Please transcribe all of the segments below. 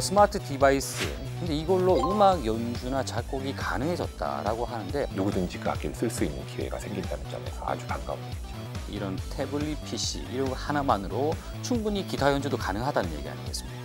스마트 디바이스, 근데 이걸로 음악 연주나 작곡이 가능해졌다라고 하는데 누구든지 그 악기를 쓸 수 있는 기회가 생긴다는 점에서 아주 반가운 일이죠. 이런 태블릿 PC 이런 거 하나만으로 충분히 기타 연주도 가능하다는 얘기 아니겠습니까?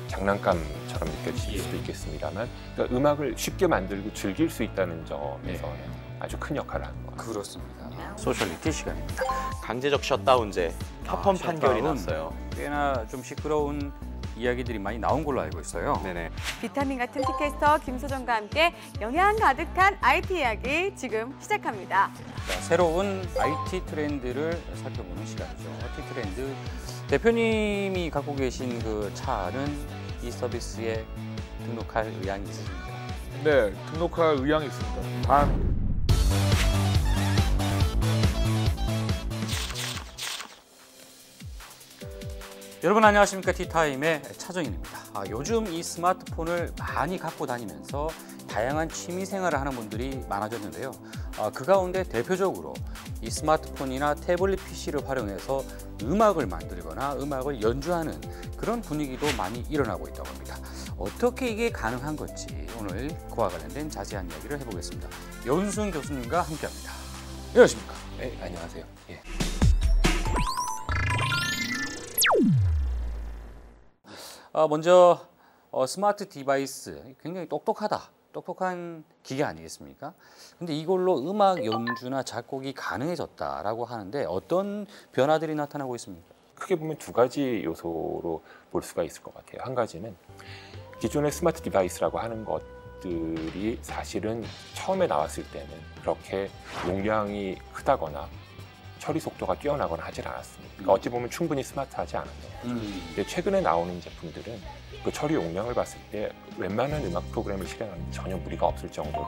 장난감처럼 느껴질 수도 있겠습니다만 그러니까 음악을 쉽게 만들고 즐길 수 있다는 점에서는 아주 큰 역할을 하는 것 같습니다. 그렇습니다. 소셜리티 시간입니다. 강제적 셧다운제 합헌 판결이 셧다운. 났어요. 꽤나 좀 시끄러운 이야기들이 많이 나온 걸로 알고 있어요. 네네. 비타민 같은 티캐스터 김소정과 함께 영양 가득한 IT 이야기 지금 시작합니다. 자, 새로운 IT 트렌드를 살펴보는 시간이죠. IT 트렌드. 대표님이 갖고 계신 그 차는 이 서비스에 등록할 의향이 있으십니까? 네, 등록할 의향이 있습니다. 단 여러분 안녕하십니까? 티타임의 차정인입니다. 요즘 이 스마트폰을 많이 갖고 다니면서 다양한 취미 생활을 하는 분들이 많아졌는데요. 그 가운데 대표적으로 이 스마트폰이나 태블릿 PC를 활용해서 음악을 만들거나 음악을 연주하는 그런 분위기도 많이 일어나고 있다고 합니다. 어떻게 이게 가능한 건지 오늘 그와 관련된 자세한 이야기를 해보겠습니다. 여운순 교수님과 함께합니다. 안녕하십니까? 네, 안녕하세요. 예. 먼저 스마트 디바이스 굉장히 똑똑한 기계 아니겠습니까? 근데 이걸로 음악 연주나 작곡이 가능해졌다라고 하는데 어떤 변화들이 나타나고 있습니까? 크게 보면 두 가지 요소로 볼 수가 있을 것 같아요. 한 가지는 기존의 스마트 디바이스라고 하는 것들이 사실은 처음에 나왔을 때는 그렇게 용량이 크다거나 처리 속도가 뛰어나거나 하질 않았습니다. 그러니까 어찌 보면 충분히 스마트하지 않았던 거죠. 근데 최근에 나오는 제품들은 그 처리 용량을 봤을 때 웬만한 음악 프로그램을 실행하는 데 전혀 무리가 없을 정도로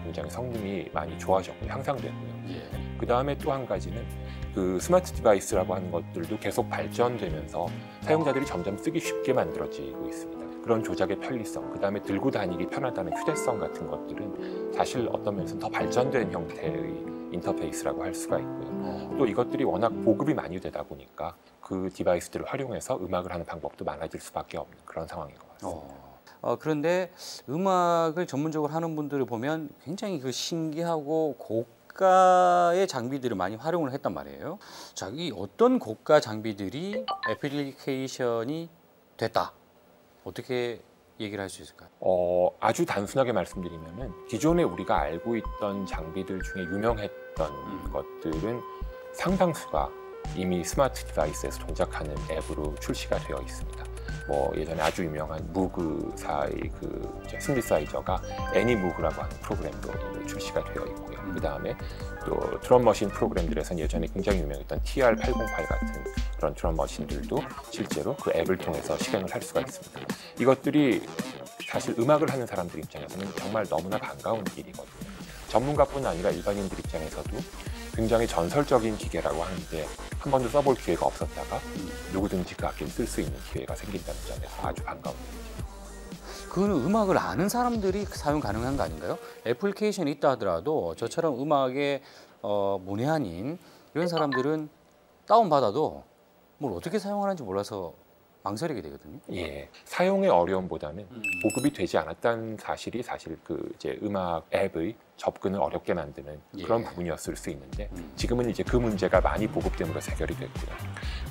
굉장히 성능이 많이 좋아졌고 향상됐고요. 그 다음에 또 한 가지는 그 스마트 디바이스라고 하는 것들도 계속 발전되면서 사용자들이 점점 쓰기 쉽게 만들어지고 있습니다. 그런 조작의 편리성, 그 다음에 들고 다니기 편하다는 휴대성 같은 것들은 사실 어떤 면에서는 더 발전된 형태의 인터페이스라고 할 수가 있고요. 또 이것들이 워낙 보급이 많이 되다 보니까 그 디바이스들을 활용해서 음악을 하는 방법도 많아질 수밖에 없는 그런 상황인 것 같습니다. 그런데 음악을 전문적으로 하는 분들을 보면 굉장히 그 신기하고 고가의 장비들을 많이 활용을 했단 말이에요. 자, 이 어떤 고가 장비들이 애플리케이션이 됐다. 어떻게 얘기를 할 수 있을까요? 아주 단순하게 말씀드리면은 기존에 우리가 알고 있던 장비들 중에 유명했던 것들은 상당수가 이미 스마트 디바이스에서 동작하는 앱으로 출시가 되어 있습니다. 뭐 예전에 아주 유명한 무그사의 그 신디사이저가 애니무그라고 하는 프로그램도 이미 출시가 되어 있고요. 그 다음에 또 드럼머신 프로그램들에서는 예전에 굉장히 유명했던 TR-808 같은 그런 드럼머신들도 실제로 그 앱을 통해서 실행을 할 수가 있습니다. 이것들이 사실 음악을 하는 사람들 입장에서는 정말 너무나 반가운 일이거든요. 전문가뿐 아니라 일반인들 입장에서도 굉장히 전설적인 기계라고 하는데 한 번도 써볼 기회가 없었다가 누구든지 그 악기를 쓸 수 있는 기회가 생긴다는 점에서 아주 반가운 일이죠. 그 음악을 아는 사람들이 사용 가능한 거 아닌가요? 애플리케이션이 있다 하더라도 저처럼 음악에 문외한인 이런 사람들은 다운받아도 뭘 어떻게 사용하는지 몰라서 망설이게 되거든요. 예, 사용의 어려움보다는 보급이 되지 않았다는 사실이 사실 그 이제 음악 앱의 접근을 어렵게 만드는 그런 부분이었을 수 있는데 지금은 이제 그 문제가 많이 보급됨으로 해결이 됐고요.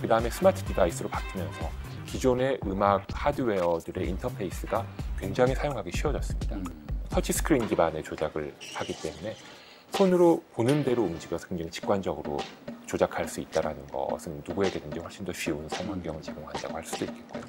그 다음에 스마트 디바이스로 바뀌면서 기존의 음악 하드웨어들의 인터페이스가 굉장히 사용하기 쉬워졌습니다. 터치 스크린 기반의 조작을 하기 때문에 손으로 보는 대로 움직여서 굉장히 직관적으로 조작할 수 있다는 것은 누구에게든지 훨씬 더 쉬운 사용 환경을 제공한다고 할 수도 있겠고요.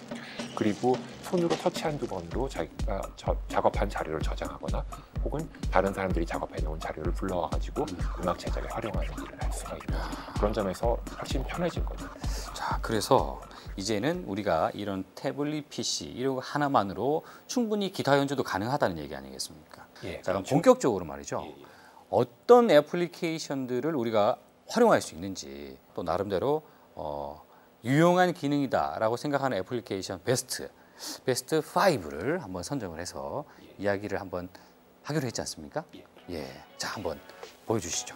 그리고 손으로 터치 한두 번으로 자기가 작업한 자료를 저장하거나 혹은 다른 사람들이 작업해 놓은 자료를 불러와가지고 음악 제작에 활용하는 일을 할 수가 있는 그런 점에서 훨씬 편해진 거죠. 자, 그래서 이제는 우리가 이런 태블릿 PC 이런 거 하나만으로 충분히 기타 연주도 가능하다는 얘기 아니겠습니까? 예, 자, 그럼 그렇죠. 본격적으로 말이죠. 어떤 애플리케이션들을 우리가 활용할 수 있는지 또 나름대로 유용한 기능이다라고 생각하는 애플리케이션 베스트 5를 한번 선정을 해서 이야기를 한번 하기로 했지 않습니까? 예, 자 한번 보여주시죠.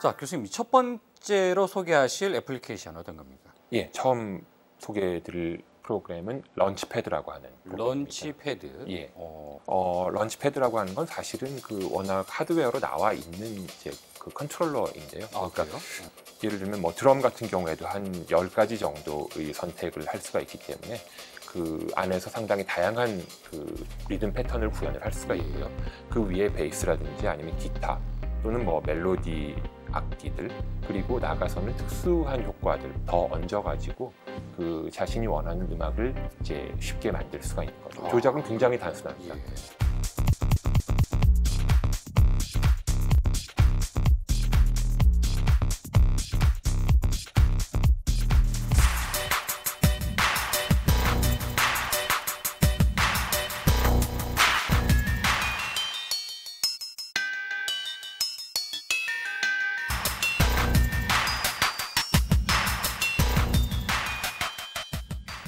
자, 교수님 첫 번째로 소개하실 애플리케이션 어떤 겁니까? 예, 처음 소개해드릴 프로그램은 런치패드라고 하는 프로그램입니다. 런치패드. 예. 런치패드라고 하는 건 사실은 그 워낙 하드웨어로 나와 있는 이제 그 컨트롤러인데요. 아, 그러니까 그래요? 예를 들면 뭐 드럼 같은 경우에도 한 10가지 정도의 선택을 할 수가 있기 때문에 그 안에서 상당히 다양한 그 리듬 패턴을 구현을 할 수가 있고요. 그 위에 베이스라든지 아니면 기타 또는 뭐 멜로디 악기들 그리고 나가서는 특수한 효과들 더 얹어가지고 그 자신이 원하는 음악을 이제 쉽게 만들 수가 있는 거죠. 조작은 굉장히 단순합니다. 예.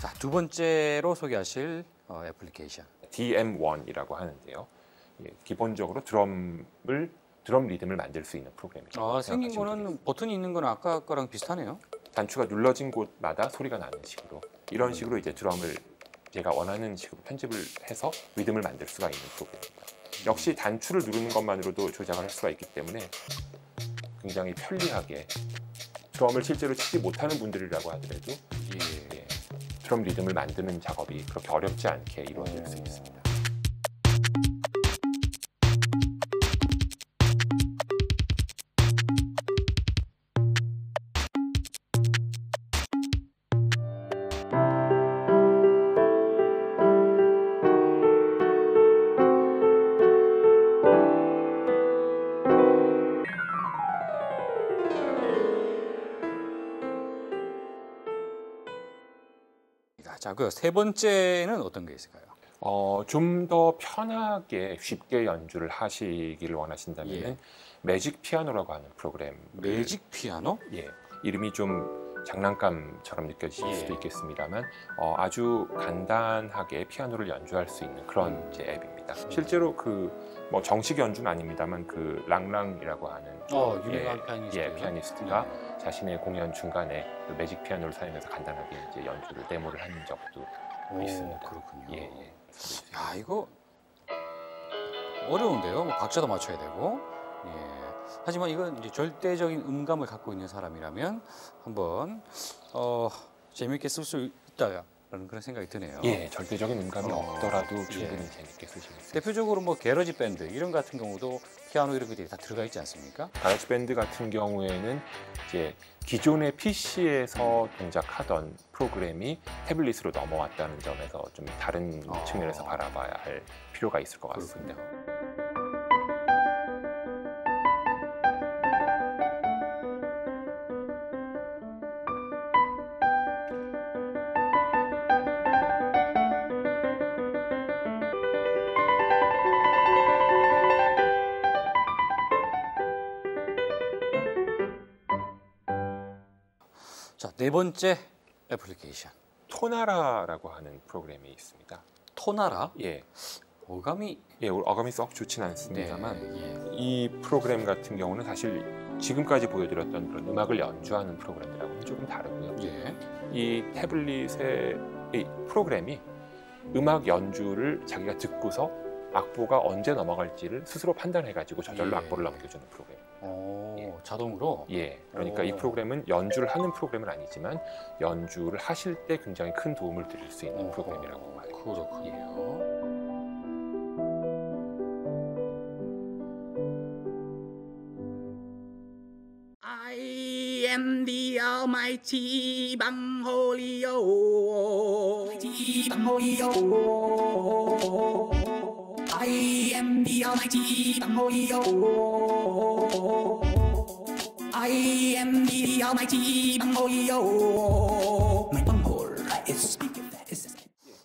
자, 두 번째로 소개하실 애플리케이션. DM1이라고 하는데요. 예, 기본적으로 드럼 리듬을 만들 수 있는 프로그램이죠. 생긴 거는 버튼이 있는 거는 아까 거랑 비슷하네요. 단추가 눌러진 곳마다 소리가 나는 식으로 이런 식으로 이제 드럼을 제가 원하는 식으로 편집을 해서 리듬을 만들 수가 있는 프로그램입니다. 역시 단추를 누르는 것만으로도 조작을 할 수가 있기 때문에 굉장히 편리하게 드럼을 실제로 치지 못하는 분들이라고 하더라도 예, 드럼 리듬을 만드는 작업이 그렇게 어렵지 않게 이루어질 수 있습니다. 자, 그 세 번째는 어떤 게 있을까요? 좀 더 편하게 쉽게 연주를 하시기를 원하신다면 예. 매직 피아노라고 하는 프로그램. 매직 피아노? 예, 이름이 좀 장난감처럼 느껴지실 예. 수도 있겠습니다만 아주 간단하게 피아노를 연주할 수 있는 그런 이제 앱입니다. 실제로 그 뭐 정식 연주는 아닙니다만 그 랑랑이라고 하는 유명한 피아니스트. 피아니스트가 자신의 공연 중간에 그 매직 피아노를 사용해서 간단하게 이제 연주를 데모를 한 적도 있습니다. 그렇군요. 예. 야, 이거 어려운데요. 뭐 박자도 맞춰야 되고. 예. 하지만 이건 이제 절대적인 음감을 갖고 있는 사람이라면 한번 재미있게 쓸 수 있다라는 그런 생각이 드네요. 예, 절대적인 음감이 없더라도 충분히 예. 재밌게 쓰실 수 있습니다. 대표적으로 뭐 게러지 밴드 이런 같은 경우도 피아노 이런 것들이 다 들어가 있지 않습니까? 가라지 밴드 같은 경우에는 이제 기존의 PC에서 동작하던 프로그램이 태블릿으로 넘어왔다는 점에서 좀 다른 측면에서 바라봐야 할 필요가 있을 것 같습니다. 자, 네 번째 애플리케이션. 토나라라고 하는 프로그램이 있습니다. 토나라? 예, 어감이 어감이 썩 좋진 않습니다만 예. 이 프로그램 같은 경우는 사실 지금까지 보여드렸던 그런 음악을 연주하는 프로그램들하고는 조금 다르고요. 예. 이 태블릿의 이 프로그램이 음악 연주를 자기가 듣고서 악보가 언제 넘어갈지를 스스로 판단해가지고 저절로 예. 악보를 넘겨주는 프로그램. 오, 자동으로? 예, 그러니까 오. 이 프로그램은 연주를 하는 프로그램은 아니지만 연주를 하실 때 굉장히 큰 도움을 드릴 수 있는 프로그램이라고 봐요. 그렇군요. I am the Almighty Bangholio. Mighty Bangholio. I am the Almighty Bangholio. I am the Almighty Bangholio. My bunghole is big and fat as a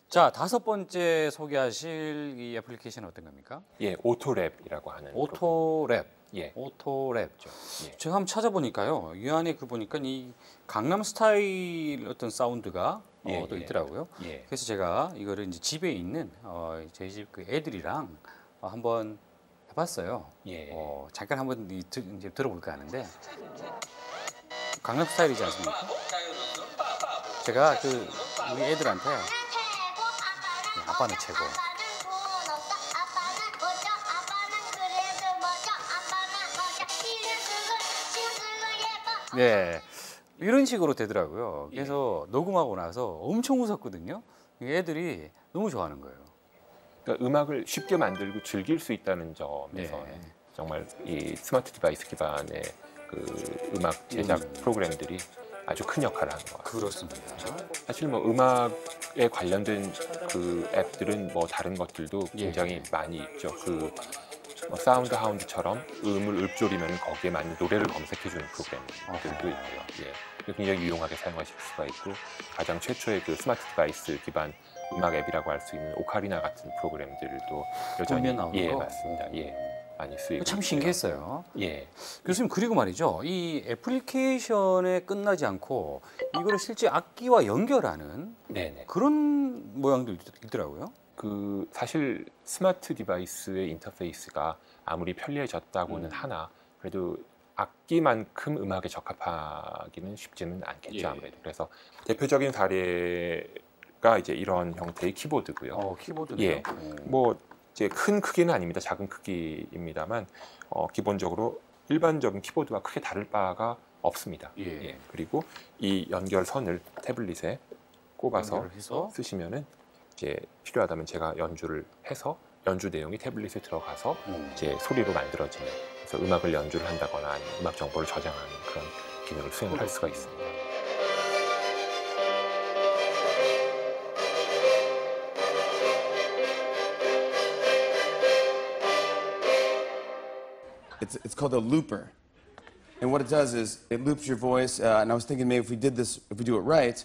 자, 다섯 번째 소개하실 이 애플리케이션은 어떤 겁니까? 예, 오토랩이라고 하는 오토랩. 예, 오토랩. 예. 제가 한번 찾아보니까요. 이 안에 그 보니까 이 강남 스타일 어떤 사운드가 예, 또 예. 있더라고요. 예. 그래서 제가 이거를 이제 집에 있는 저희 집 그 애들이랑 한번 가봤어요. 예. 잠깐 한번 이제 들어볼까 하는데 강남 스타일이지 않습니까? 제가 우리 애들한테 아빠는 최고. 네, 이런 식으로 되더라고요. 그래서 녹음하고 나서 엄청 웃었거든요. 애들이 너무 좋아하는 거예요. 그러니까 음악을 쉽게 만들고 즐길 수 있다는 점에서는 네. 정말 이 스마트 디바이스 기반의 그 음악 제작 프로그램들이 아주 큰 역할을 하는 것 같아요. 그렇습니다. 사실 뭐 음악에 관련된 그 앱들은 뭐 다른 것들도 굉장히 많이 있죠. 뭐 사운드 하운드처럼 음을 읊조리면 거기에 맞는 노래를 검색해주는 프로그램들도 있고요. 예. 굉장히 유용하게 사용하실 수가 있고 가장 최초의 그 스마트 디바이스 기반 음악 앱이라고 할 수 있는 오카리나 같은 프로그램들도 여전히 보면 나오는 거? 맞습니다. 예, 많이 쓰이고 참 있고요. 신기했어요. 예. 교수님, 그리고 말이죠. 이 애플리케이션에 끝나지 않고 이거를 실제 악기와 연결하는 네네. 그런 모양도 있더라고요. 그 사실 스마트 디바이스의 인터페이스가 아무리 편리해졌다고는 하나 그래도 악기만큼 음악에 적합하기는 쉽지는 않겠죠. 예. 아무래도. 그래서 대표적인 사례가 이제 이런 형태의 키보드고요. 키보드요. 예. 뭐 이제 큰 크기는 아닙니다. 작은 크기입니다만 기본적으로 일반적인 키보드와 크게 다를 바가 없습니다. 예. 그리고 이 연결선을 태블릿에 꼽아서 연결해서 쓰시면은 이제 필요하다면 제가 연주를 해서 연주 내용이 태블릿에 들어가서 이제 소리로 만들어지는, 그래서 음악을 연주를 한다거나 아니면 음악 정보를 저장하는 그런 기능을 수행을 할 수가 있습니다. It's called a looper. And what it does is it loops your voice. And I was thinking maybe if we did this, if we do it right,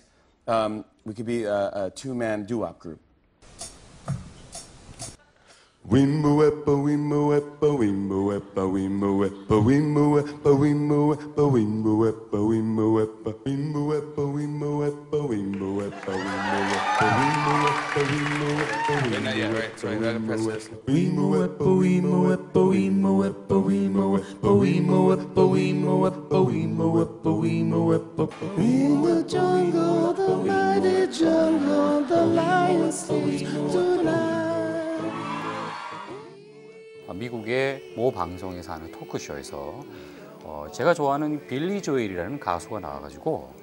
we could be a two-man doo-wop group. Wimmo weppa wimmo weppa wimmo weppa wimmo weppa wimmo weppa wimmo weppa wimmo weppa wimmo weppa wimmo weppa wimmo weppa wimmo weppa wimmo weppa wimmo weppa wimmo weppa Not yet, right? So I gotta press this. wimmo weppa wimmo weppa wimmo weppa wimmo weppa wimmo weppa wimmo weppa wimmo weppa wimmo weppa in the jungle, the mighty jungle, the lion sleeps tonight. 미국의 모 방송에서 하는 토크쇼에서 제가 좋아하는 빌리 조엘이라는 가수가 나와가지고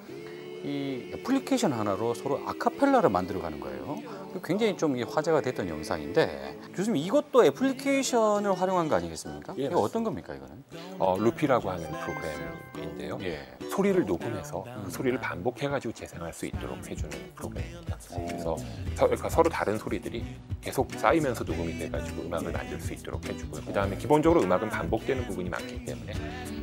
이 애플리케이션 하나로 서로 아카펠라를 만들어가는 거예요. 굉장히 좀 화제가 됐던 영상인데, 교수님 이것도 애플리케이션을 활용한 거 아니겠습니까? 예, 이거 어떤 겁니까 이거는? 루피라고 하는 프로그램인데요. 예. 소리를 녹음해서 그 소리를 반복해가지고 재생할 수 있도록 해주는 프로그램입니다. 그래서 그러니까 서로 다른 소리들이 계속 쌓이면서 녹음이 돼가지고 음악을 만들 수 있도록 해주고요. 그 다음에 기본적으로 음악은 반복되는 부분이 많기 때문에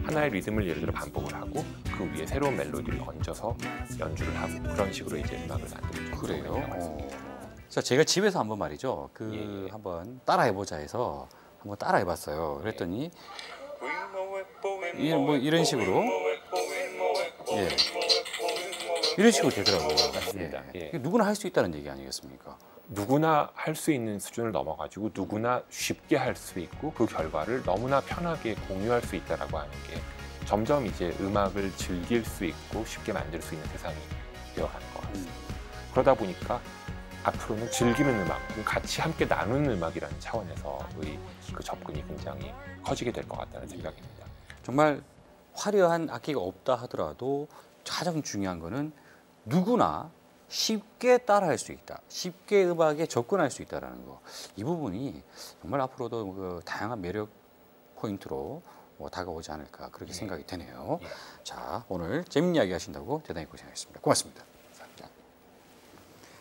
하나의 리듬을 예를 들어 반복을 하고 그 위에 새로운 멜로디를 얹어서 연주를 하고 그런 식으로 이제 음악을 만드는 그래요. 자, 제가 집에서 한번 말이죠. 한번 따라해보자 해서 한번 따라해봤어요. 그랬더니 이런 식으로 이런 식으로 되더라고요. 맞습니다. 예. 누구나 할 수 있다는 얘기 아니겠습니까? 누구나 할 수 있는 수준을 넘어가지고 누구나 쉽게 할 수 있고 그 결과를 너무나 편하게 공유할 수 있다라고 하는 게 점점 이제 음악을 즐길 수 있고 쉽게 만들 수 있는 세상이 되어가는 것 같습니다. 그러다 보니까 앞으로는 즐기는 음악, 같이 함께 나누는 음악이라는 차원에서의 그 접근이 굉장히 커지게 될 것 같다는 생각입니다. 정말 화려한 악기가 없다 하더라도 가장 중요한 거는 누구나 쉽게 따라할 수 있다, 쉽게 음악에 접근할 수 있다는 거. 이 부분이 정말 앞으로도 그 다양한 매력 포인트로 다가오지 않을까 그렇게 생각이 되네요. 자, 오늘 재밌는 이야기 하신다고 대단히 고생하셨습니다. 고맙습니다.